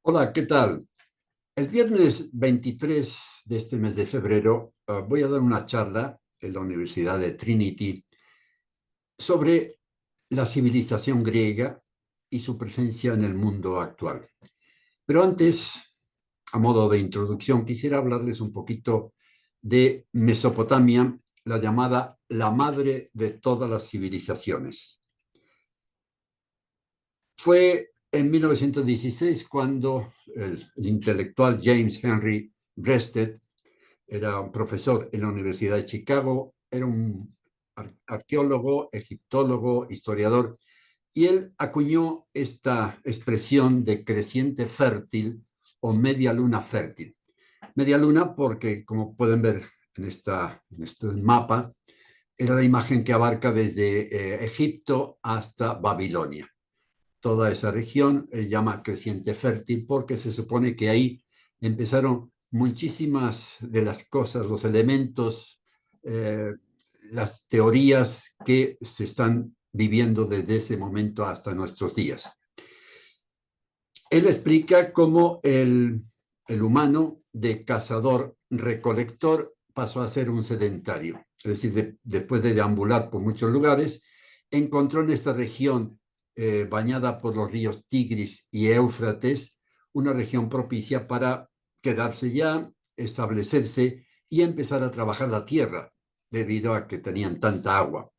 Hola, ¿qué tal? El viernes 23 de este mes de febrero voy a dar una charla en la Universidad de Trinity sobre la civilización griega y su presencia en el mundo actual. Pero antes, a modo de introducción, quisiera hablarles un poquito de Mesopotamia, la llamada la madre de todas las civilizaciones. Fue en 1916 cuando el intelectual James Henry Breasted era un profesor en la Universidad de Chicago, era un arqueólogo, egiptólogo, historiador, y él acuñó esta expresión de creciente fértil o media luna fértil. Media luna porque, como pueden ver en este mapa, era la imagen que abarca desde Egipto hasta Babilonia. Toda esa región llama creciente fértil porque se supone que ahí empezaron muchísimas de las cosas, los elementos, eh, las teorías que se están viviendo desde ese momento hasta nuestros días. Él explica cómo el humano de cazador-recolector pasó a ser un sedentario, es decir, después de deambular por muchos lugares, encontró en esta región bañada por los ríos Tigris y Éufrates una región propicia para quedarse ya, establecerse y empezar a trabajar la tierra, debido a que tenían tanta agua.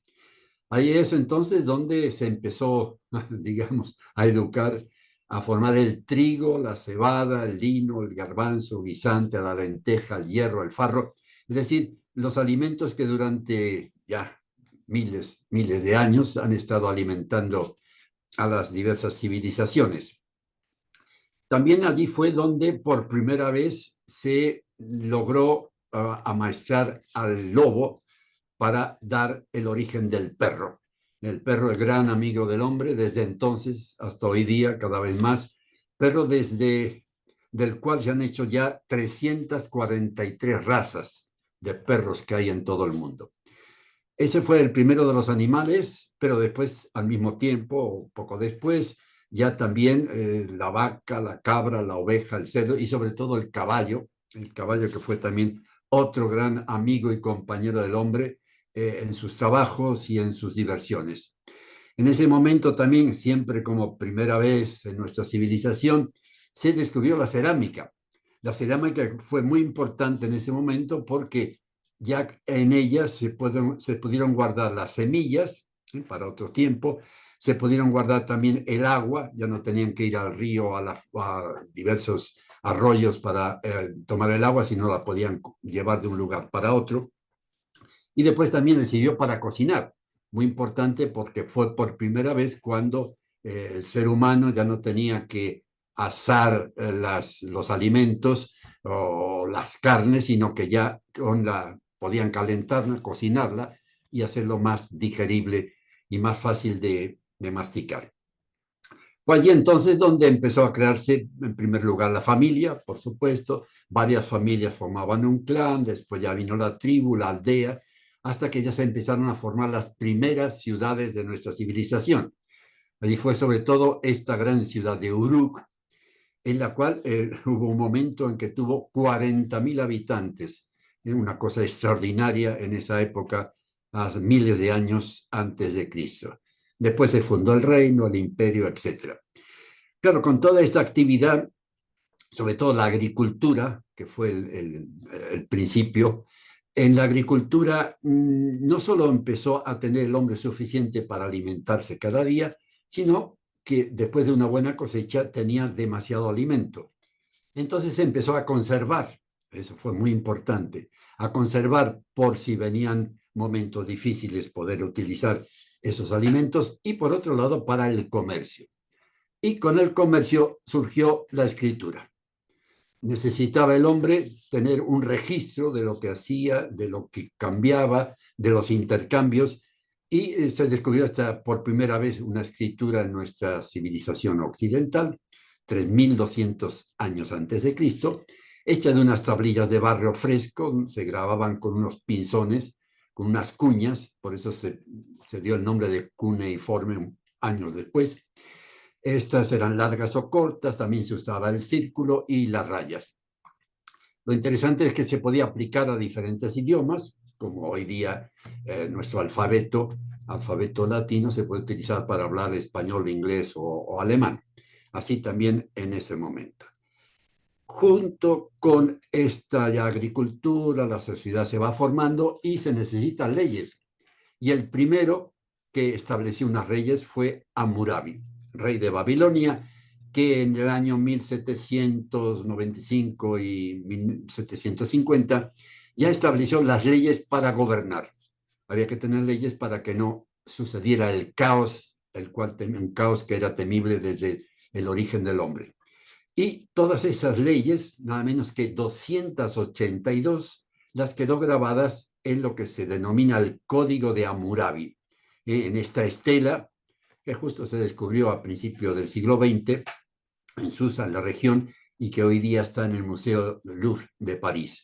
Ahí es entonces donde se empezó, digamos, a educar, a formar el trigo, la cebada, el lino, el garbanzo, guisante, la lenteja, el hierro, el farro, es decir, los alimentos que durante ya miles de años han estado alimentando a las diversas civilizaciones. También allí fue donde por primera vez se logró amaestrar al lobo para dar el origen del perro. El perro es gran amigo del hombre desde entonces hasta hoy día, cada vez más. Perro del cual se han hecho ya 343 razas de perros que hay en todo el mundo. Ese fue el primero de los animales, pero después, al mismo tiempo, poco después, ya también la vaca, la cabra, la oveja, el cerdo y sobre todo el caballo que fue también otro gran amigo y compañero del hombre en sus trabajos y en sus diversiones. En ese momento también, siempre como primera vez en nuestra civilización, se descubrió la cerámica. La cerámica fue muy importante en ese momento porque ya en ella se pudieron guardar las semillas para otro tiempo, se pudieron guardar también el agua, ya no tenían que ir al río, a diversos arroyos para tomar el agua, sino la podían llevar de un lugar para otro. Y después también le sirvió para cocinar, muy importante porque fue por primera vez cuando el ser humano ya no tenía que asar los alimentos o las carnes, sino que ya podían calentarla, cocinarla y hacerlo más digerible y más fácil de masticar. Fue allí entonces donde empezó a crearse, en primer lugar, la familia, por supuesto. Varias familias formaban un clan, después ya vino la tribu, la aldea, hasta que ya se empezaron a formar las primeras ciudades de nuestra civilización. Allí fue sobre todo esta gran ciudad de Uruk, en la cual hubo un momento en que tuvo 40.000 habitantes, una cosa extraordinaria en esa época, hace miles de años antes de Cristo. Después se fundó el reino, el imperio, etcétera. Claro, con toda esta actividad, sobre todo la agricultura, que fue el principio, en la agricultura no solo empezó a tener el hombre suficiente para alimentarse cada día, sino que después de una buena cosecha tenía demasiado alimento. Entonces se empezó a conservar, eso fue muy importante, a conservar por si venían momentos difíciles poder utilizar esos alimentos y por otro lado para el comercio. Y con el comercio surgió la escritura. Necesitaba el hombre tener un registro de lo que hacía, de lo que cambiaba, de los intercambios, y se descubrió hasta por primera vez una escritura en nuestra civilización occidental, 3.200 años antes de Cristo, hecha de unas tablillas de barro fresco, se grababan con unos pinzones, con unas cuñas, por eso se dio el nombre de cuneiforme años después, Estas eran largas o cortas, también se usaba el círculo y las rayas. Lo interesante es que se podía aplicar a diferentes idiomas, como hoy día nuestro alfabeto latino se puede utilizar para hablar español, inglés o alemán. Así también en ese momento. Junto con esta ya agricultura, la sociedad se va formando y se necesitan leyes. Y el primero que estableció unas leyes fue Hammurabi, rey de Babilonia, que en el año 1795 y 1750 ya estableció las leyes para gobernar. Había que tener leyes para que no sucediera el caos, un caos que era temible desde el origen del hombre. Y todas esas leyes, nada menos que 282, las quedó grabadas en lo que se denomina el Código de Hammurabi, en esta estela que justo se descubrió a principios del siglo XX en Susa, en la región, y que hoy día está en el Museo Louvre de París.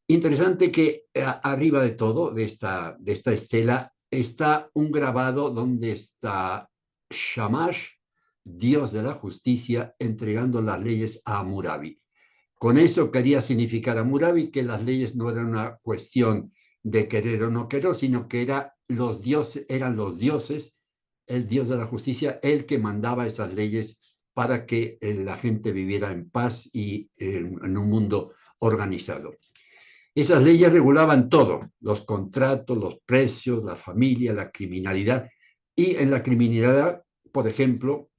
Interesante que arriba de todo, de esta estela, está un grabado donde está Shamash, Dios de la justicia, entregando las leyes a Hammurabi. Con eso quería significar a Hammurabi que las leyes no eran una cuestión de querer o no querer, sino que eran los dioses, el Dios de la justicia, el que mandaba esas leyes para que la gente viviera en paz y en un mundo organizado. Esas leyes regulaban todo, los contratos, los precios, la familia, la criminalidad. Y en la criminalidad, por ejemplo,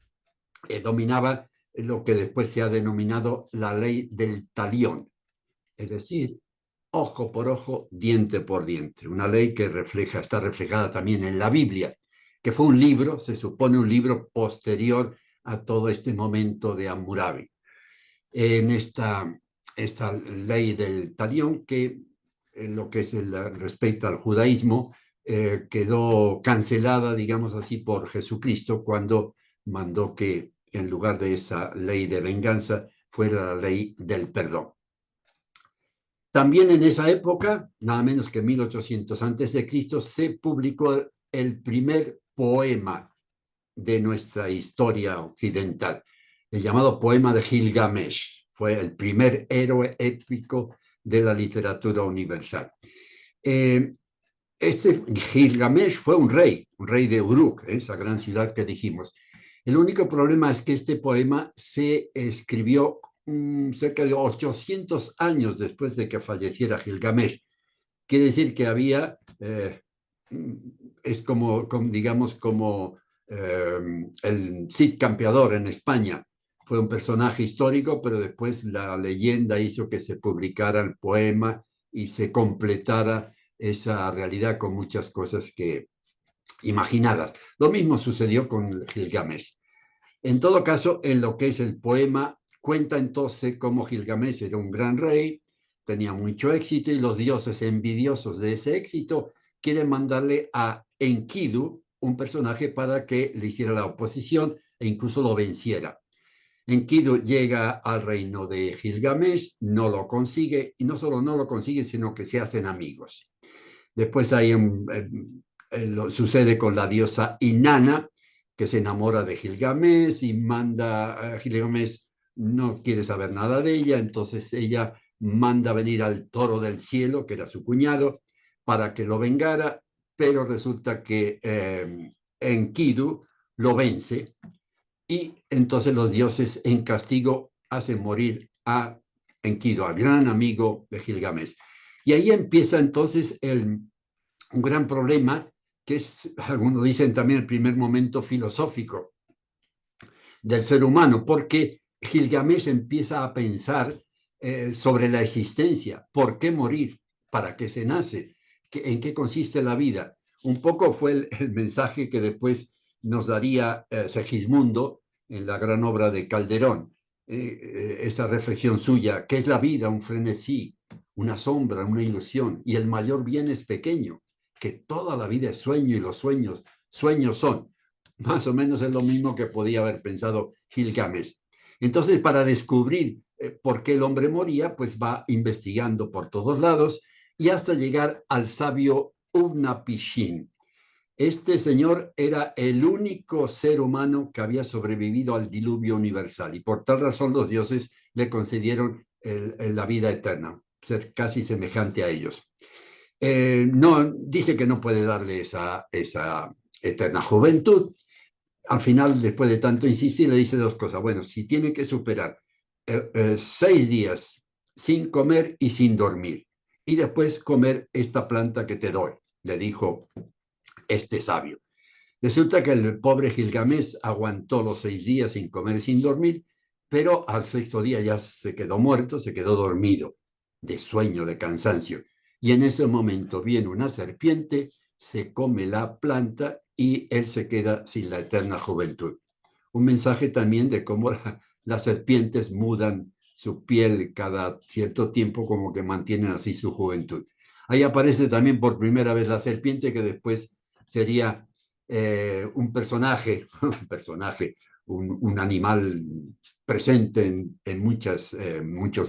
dominaba lo que después se ha denominado la ley del talión, es decir, ojo por ojo, diente por diente. Una ley que está reflejada también en la Biblia, que fue un libro, se supone un libro posterior a todo este momento de Hammurabi. En esta ley del talión, que en lo que es respecto al judaísmo, quedó cancelada, digamos así, por Jesucristo cuando mandó que en lugar de esa ley de venganza fuera la ley del perdón. También en esa época, nada menos que 1800 antes de Cristo, se publicó el primer poema de nuestra historia occidental, el llamado poema de Gilgamesh. Fue el primer héroe épico de la literatura universal. Este Gilgamesh fue un rey de Uruk, esa gran ciudad que dijimos. El único problema es que este poema se escribió cerca de 800 años después de que falleciera Gilgamesh. Quiere decir que había, es digamos, como el Cid Campeador en España. Fue un personaje histórico, pero después la leyenda hizo que se publicara el poema y se completara esa realidad con muchas cosas que imaginadas. Lo mismo sucedió con Gilgamesh. En todo caso, en lo que es el poema, cuenta entonces cómo Gilgamesh era un gran rey, tenía mucho éxito y los dioses envidiosos de ese éxito quieren mandarle a Enkidu, un personaje para que le hiciera la oposición e incluso lo venciera. Enkidu llega al reino de Gilgamesh, no lo consigue, y no solo no lo consigue, sino que se hacen amigos. Después sucede con la diosa Inanna, que se enamora de Gilgamesh y manda a Gilgamesh, no quiere saber nada de ella, entonces ella manda venir al toro del cielo, que era su cuñado, para que lo vengara, pero resulta que Enkidu lo vence y entonces los dioses en castigo hacen morir a Enkidu, al gran amigo de Gilgamesh. Y ahí empieza entonces un gran problema, que es, algunos dicen también, el primer momento filosófico del ser humano, porque Gilgamesh empieza a pensar sobre la existencia, por qué morir, para qué se nace, en qué consiste la vida. Un poco fue el mensaje que después nos daría Segismundo en la gran obra de Calderón, esa reflexión suya, ¿qué es la vida? Un frenesí, una sombra, una ilusión, y el mayor bien es pequeño, que toda la vida es sueño y los sueños son. Más o menos es lo mismo que podía haber pensado Gilgamesh. Entonces, para descubrir por qué el hombre moría, pues va investigando por todos lados y hasta llegar al sabio Utnapishtim. Este señor era el único ser humano que había sobrevivido al diluvio universal y por tal razón los dioses le concedieron la vida eterna, ser casi semejante a ellos. No, dice que no puede darle esa eterna juventud. Al final, después de tanto insistir, le dice dos cosas. Bueno, si tiene que superar 6 días sin comer y sin dormir, y después comer esta planta que te doy, le dijo este sabio. Resulta que el pobre Gilgamesh aguantó los 6 días sin comer y sin dormir, pero al sexto día ya se quedó muerto, se quedó dormido, de sueño, de cansancio. Y en ese momento viene una serpiente, se come la planta y él se queda sin la eterna juventud. Un mensaje también de cómo las serpientes mudan su piel cada cierto tiempo, como que mantienen así su juventud. Ahí aparece también por primera vez la serpiente, que después sería un personaje, un animal presente en muchos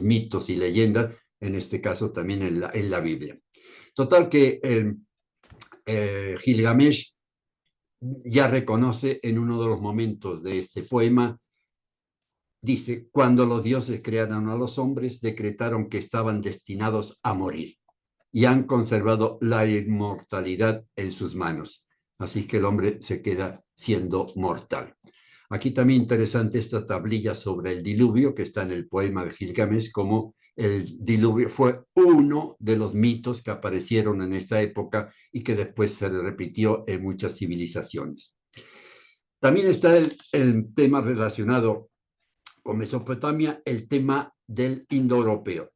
mitos y leyendas, en este caso también en la Biblia. Total que Gilgamesh ya reconoce en uno de los momentos de este poema, dice, cuando los dioses crearon a los hombres, decretaron que estaban destinados a morir y han conservado la inmortalidad en sus manos. Así que el hombre se queda siendo mortal. Aquí también interesante esta tablilla sobre el diluvio que está en el poema de Gilgamesh, como el diluvio fue uno de los mitos que aparecieron en esta época y que después se repitió en muchas civilizaciones. También está el tema relacionado con Mesopotamia, el tema del indoeuropeo.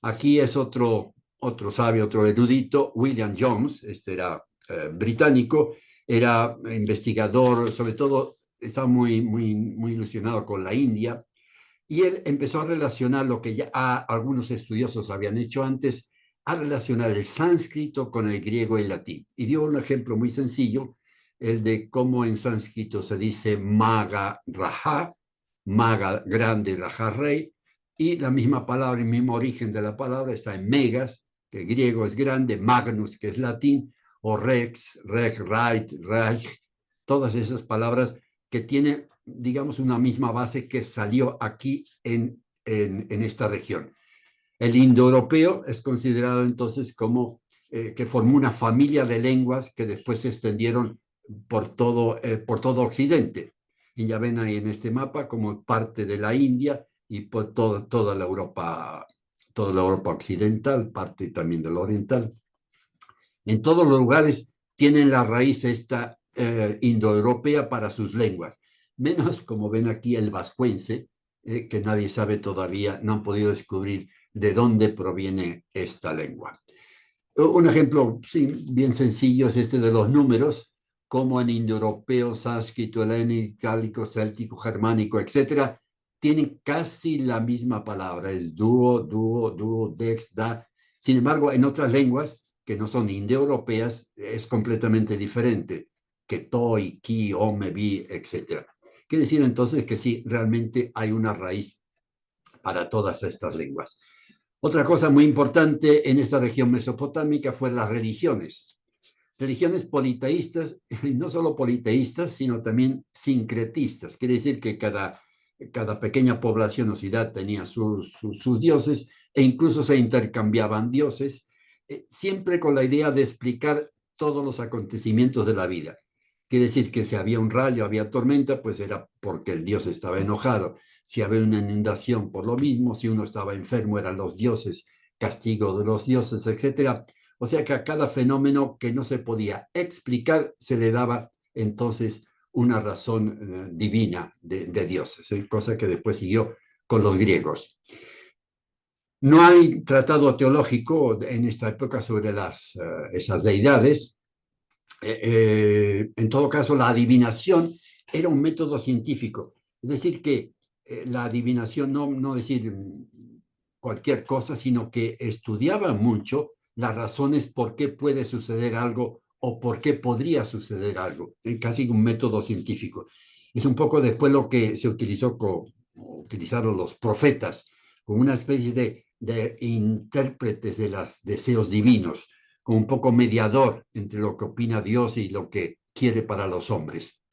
Aquí es otro sabio, otro erudito, William Jones, este era británico, era investigador, sobre todo estaba muy ilusionado con la India, y él empezó a relacionar lo que ya algunos estudiosos habían hecho antes, a relacionar el sánscrito con el griego y el latín. Y dio un ejemplo muy sencillo, el de cómo en sánscrito se dice maga raja, maga grande, raja rey, y la misma palabra, el mismo origen de la palabra está en megas, que griego es grande, magnus, que es latín, o rex, reg, right, reich, todas esas palabras que tienen, digamos, una misma base que salió aquí en esta región. El indoeuropeo es considerado entonces como que formó una familia de lenguas que después se extendieron por todo Occidente. Y ya ven ahí en este mapa como parte de la India y por toda la Europa occidental, parte también de la oriental. En todos los lugares tienen la raíz esta indoeuropea para sus lenguas, menos como ven aquí el vascuence, que nadie sabe todavía, no han podido descubrir de dónde proviene esta lengua. Un ejemplo sí, bien sencillo es este de los números, como en indoeuropeo, sánscrito, helénico, itálico, céltico, germánico, etcétera, tienen casi la misma palabra, es duo, dex, da. Sin embargo, en otras lenguas que no son indoeuropeas es completamente diferente, que toi, ki, ome, bi, etcétera. Quiere decir entonces que sí, realmente hay una raíz para todas estas lenguas. Otra cosa muy importante en esta región mesopotámica fue las religiones. Religiones politeístas, y no solo politeístas, sino también sincretistas. Quiere decir que cada pequeña población o ciudad tenía sus dioses e incluso se intercambiaban dioses, siempre con la idea de explicar todos los acontecimientos de la vida. Quiere decir que si había un rayo, había tormenta, pues era porque el dios estaba enojado. Si había una inundación, por lo mismo. Si uno estaba enfermo, eran los dioses, castigo de los dioses, etcétera. O sea que a cada fenómeno que no se podía explicar se le daba entonces una razón divina de dioses, cosa que después siguió con los griegos. No hay tratado teológico en esta época sobre esas deidades. En todo caso, la adivinación era un método científico. Es decir, que la adivinación, no decir cualquier cosa, sino que estudiaba mucho las razones por qué puede suceder algo o por qué podría suceder algo, casi un método científico. Es un poco después lo que se utilizaron los profetas, como una especie de intérpretes de los deseos divinos, como un poco mediador entre lo que opina Dios y lo que quiere para los hombres.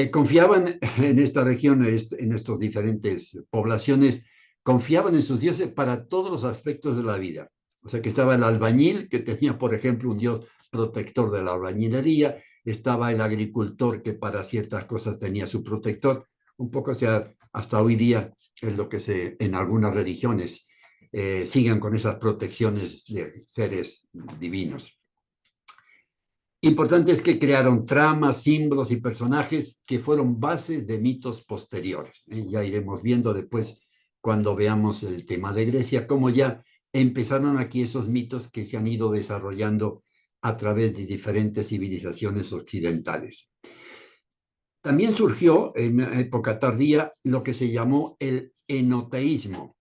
Confiaban en esta región, en estas diferentes poblaciones, confiaban en sus dioses para todos los aspectos de la vida. O sea que estaba el albañil, que tenía, por ejemplo, un dios protector de la albañilería, estaba el agricultor, que para ciertas cosas tenía su protector. Un poco, o sea, hasta hoy día es lo que en algunas religiones siguen con esas protecciones de seres divinos. Importante es que crearon tramas, símbolos y personajes que fueron bases de mitos posteriores. Ya iremos viendo después, cuando veamos el tema de Grecia, cómo ya empezaron aquí esos mitos que se han ido desarrollando a través de diferentes civilizaciones occidentales. También surgió en época tardía lo que se llamó el enoteísmo.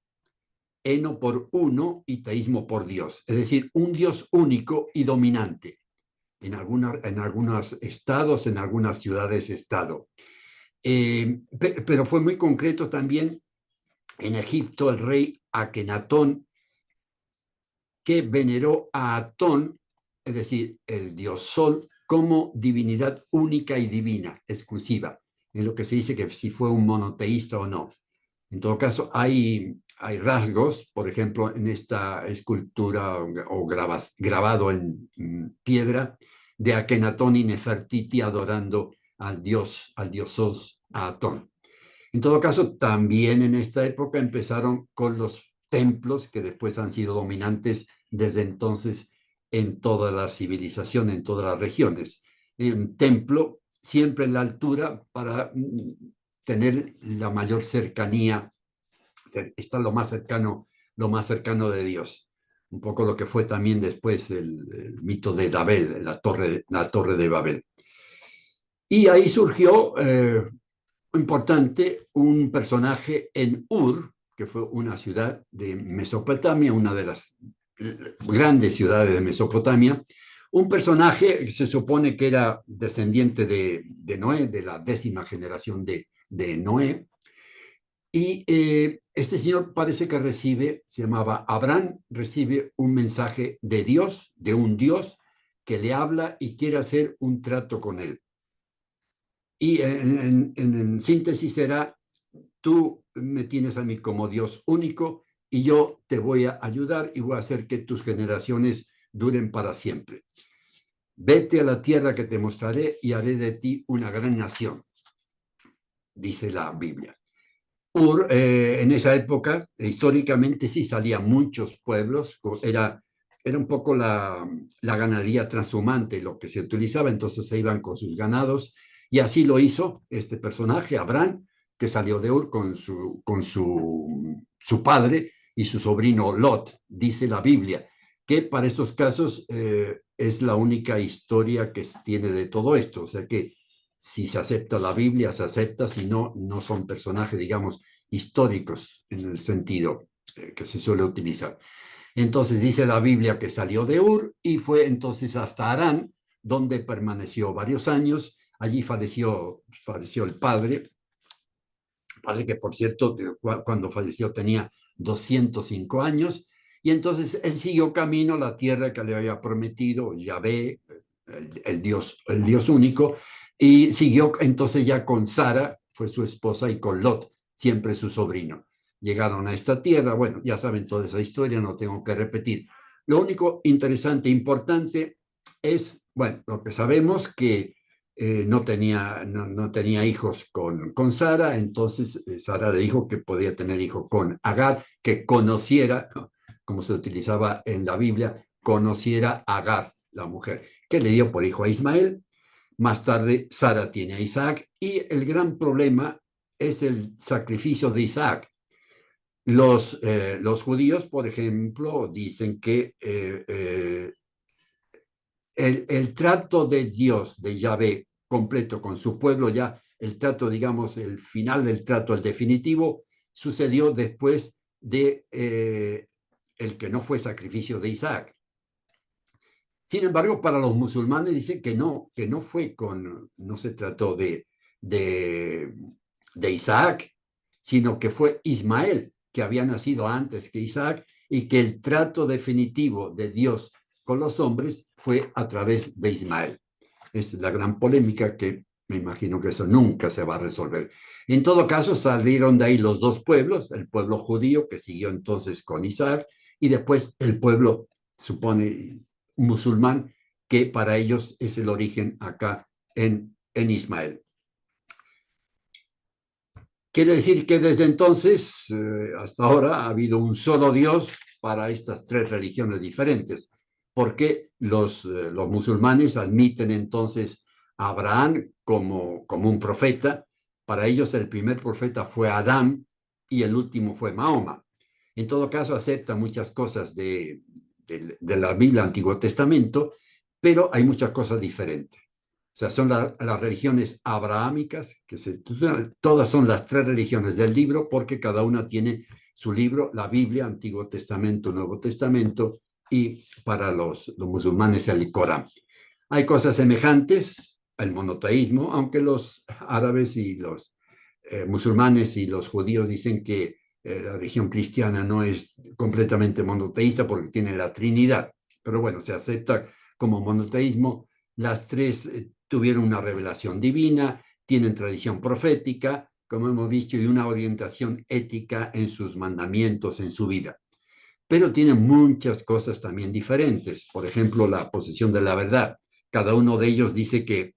Eno por uno y teísmo por Dios, es decir, un Dios único y dominante en algunos estados, en algunas ciudades-estado. Pero fue muy concreto también en Egipto el rey Akenatón, que veneró a Atón, es decir, el dios Sol, como divinidad única y divina, exclusiva, en lo que se dice que si fue un monoteísta o no. En todo caso, hay rasgos, por ejemplo, en esta escultura o grabado en piedra, de Akenatón y Nefertiti adorando al dios Sos, a Atón. En todo caso, también en esta época empezaron con los templos, que después han sido dominantes desde entonces en toda la civilización, en todas las regiones. Un templo siempre en la altura para tener la mayor cercanía, estar lo más cercano de Dios. Un poco lo que fue también después el mito de Babel, la torre de Babel. Y ahí surgió importante un personaje en Ur, que fue una ciudad de Mesopotamia, una de las grandes ciudades de Mesopotamia, un personaje que se supone que era descendiente de Noé, de la 10ª generación de Noé, y este señor parece que se llamaba Abraham, recibe un mensaje de Dios, de un Dios que le habla y quiere hacer un trato con él. Y en síntesis será: tú me tienes a mí como Dios único y yo te voy a ayudar y voy a hacer que tus generaciones duren para siempre. Vete a la tierra que te mostraré y haré de ti una gran nación, dice la Biblia. Ur, en esa época, históricamente sí salían muchos pueblos, era un poco la ganadería transhumante lo que se utilizaba, entonces se iban con sus ganados, y así lo hizo este personaje, Abraham, que salió de Ur con su padre y su sobrino Lot, dice la Biblia, que para esos casos es la única historia que tiene de todo esto, o sea que si se acepta la Biblia, se acepta, si no, no son personajes, digamos, históricos en el sentido que se suele utilizar. Entonces dice la Biblia que salió de Ur y fue entonces hasta Harán, donde permaneció varios años. Allí falleció el padre que por cierto, cuando falleció tenía 205 años, y entonces él siguió camino a la tierra que le había prometido Yahvé, el Dios único, y siguió entonces ya con Sara, fue su esposa, y con Lot, siempre su sobrino. Llegaron a esta tierra, bueno, ya saben toda esa historia, no tengo que repetir. Lo único interesante e importante es, bueno, lo que sabemos que no tenía hijos con Sara, entonces Sara le dijo que podía tener hijos con Agar, que conociera, como se utilizaba en la Biblia, conociera a Agar, la mujer, que le dio por hijo a Ismael. Más tarde Sara tiene a Isaac, y el gran problema es el sacrificio de Isaac. Los judíos, por ejemplo, dicen que el trato de Dios, de Yahvé, completo con su pueblo, ya el trato, digamos, el final del trato, el definitivo, sucedió después de el que no fue sacrificio de Isaac. Sin embargo, para los musulmanes dicen que no no se trató de Isaac, sino que fue Ismael, que había nacido antes que Isaac, y que el trato definitivo de Dios con los hombres fue a través de Ismael. Es la gran polémica que me imagino que eso nunca se va a resolver. En todo caso, salieron de ahí los dos pueblos, el pueblo judío que siguió entonces con Isaac y después el pueblo, supone, musulmán, que para ellos es el origen acá en Ismael. Quiere decir que desde entonces hasta ahora ha habido un solo Dios para estas tres religiones diferentes, porque los musulmanes admiten entonces a Abraham como un profeta. Para ellos el primer profeta fue Adán y el último fue Mahoma. En todo caso aceptan muchas cosas de la Biblia, Antiguo Testamento, pero hay muchas cosas diferentes. O sea, son las religiones abrahámicas, todas son las tres religiones del libro, porque cada una tiene su libro, la Biblia, Antiguo Testamento, Nuevo Testamento, y para los musulmanes el Corán. Hay cosas semejantes al monoteísmo, aunque los árabes y los musulmanes y los judíos dicen que la religión cristiana no es completamente monoteísta porque tiene la Trinidad. Pero bueno, se acepta como monoteísmo. Las tres tuvieron una revelación divina, tienen tradición profética, como hemos visto, y una orientación ética en sus mandamientos, en su vida. Pero tienen muchas cosas también diferentes. Por ejemplo, la posesión de la verdad. Cada uno de ellos dice que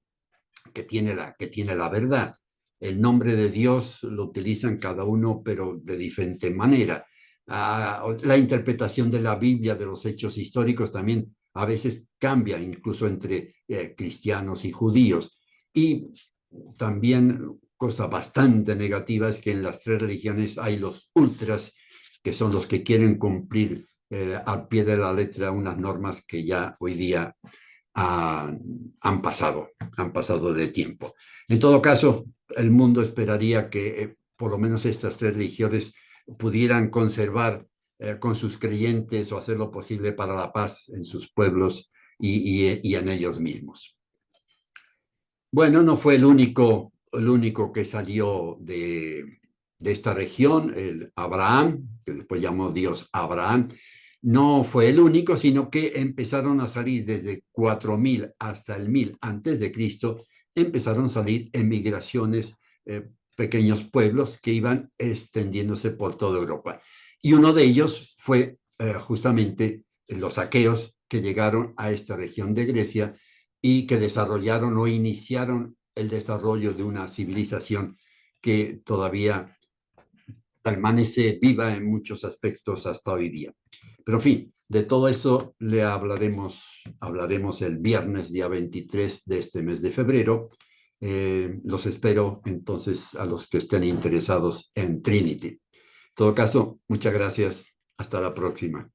tiene la verdad. El nombre de Dios lo utilizan cada uno, pero de diferente manera. La interpretación de la Biblia, de los hechos históricos, también a veces cambia, incluso entre cristianos y judíos. Y también, cosa bastante negativa, es que en las tres religiones hay los ultras, que son los que quieren cumplir al pie de la letra unas normas que ya hoy día han pasado de tiempo. En todo caso, el mundo esperaría que por lo menos estas tres religiones pudieran conservar con sus creyentes o hacer lo posible para la paz en sus pueblos y en ellos mismos. Bueno, no fue el único que salió de esta región, el Abraham, que después llamó Dios Abraham. No fue el único, sino que empezaron a salir desde 4000 hasta el 1000 antes de Cristo, empezaron a salir emigraciones, pequeños pueblos que iban extendiéndose por toda Europa. Y uno de ellos fue justamente los aqueos que llegaron a esta región de Grecia y que desarrollaron o iniciaron el desarrollo de una civilización que todavía permanece viva en muchos aspectos hasta hoy día. Pero en fin, de todo eso le hablaremos el viernes, día 23 de este mes de febrero. Los espero entonces a los que estén interesados en Trinity. En todo caso, muchas gracias. Hasta la próxima.